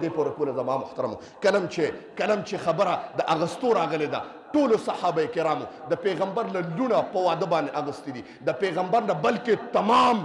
دې پورې کوله زما محترمو. کلم چې خبره د اغستو راغلې ده، ټولو صحابه کرامو د پیغمبر له لونه په واده باندې اغستې دي، د پیغمبر نه بلکې تمام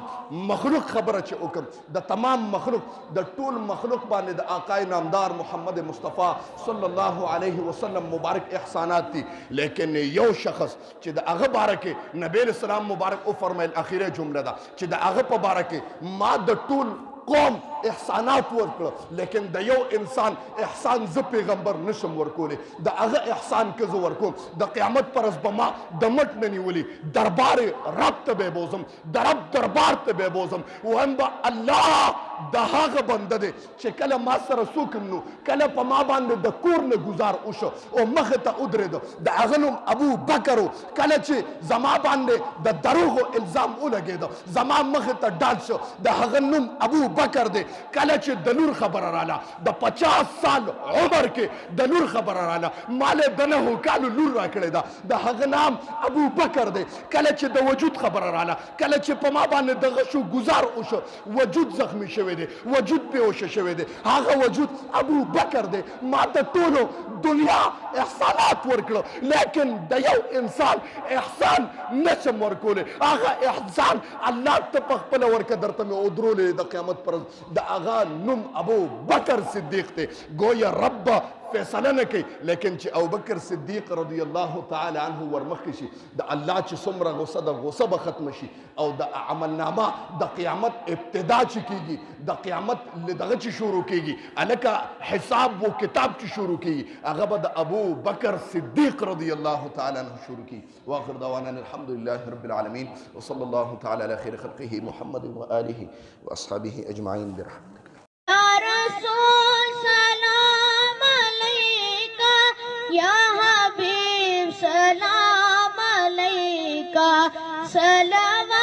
مخلوق خبره چې وکم، د تمام مخلوق د ټول مخلوق باندې د آقای نامدار محمد مصطفی صلی الله علیه وسلم مبارک احسانات دي. لیکن یو شخص چې د هغه باره کې نبی اسلام مبارک او فرمایل اخیره جمله ده چې د هغه په باره کې ما د ټول قوم احسانات ورکړه، لیکن د یو انسان احسان زه پیغمبر نشم ورکولی، د هغه احسان که زه ورکوم د قیامت پر ورځ به ما د مټ نه نیولي دربار رب ته به بوزم، د رب دربار ته به بوزم، وایم به الله د هغه بنده دی چې کله ما سره څوک هم نو، کله په ما باندې د کور نه ګزار وشو او مخې ته ودرېده، د هغه نوم ابو بکر و. کله چې زما باندې د دروغو الزام ولګېده، زما مخې ته ډال شو، د هغه نوم ابو بکر دی. کله چې د لور خبره رااله، د 50 سال عمر کې د لور خبره رااله، مال د 9 کالو لور راکړې ده، د هغه نام ابو بکر دی. کله چې د وجود خبره رااله، کله چې په ما باندې دغه شو گزار وشو، وجود زخمی شوی دی، وجود بیهوشه شوی دی، هغه وجود ابو بکر دی. ما ته ټولو دنیا احسانات ورکړه، لیکن د یو انسان احسان نشم ورکولی، هغه احسان الله ته په خپله ورکه درته مې ودرولې د قیامت پر د هغه نوم ابو بکر صدیق دی. گویا رب فیصله نه کوي، لیکن چې ابوبکر صدیق رضی الله تعالی عنه ورمخکې شي، د الله چې څومره غصه ده، غصه به ختمه شي، او د عملنامه د قیامت ابتدا چې کېږي، د قیامت دغه چې شروع کېږي، هلکه حساب و کتاب چې شروع کېږي، هغه به د ابوبکر صدیق رضی الله تعالی عنه شروع کېږي. واخر دعوانا الحمد لله رب العالمین وصلی الله تعالی علی خیر خلقه محمد و آله و اصحابه اجمعین برحمتک. یا رسول سلام علیکہ، یا حبیب سلام علیکہ، صلوات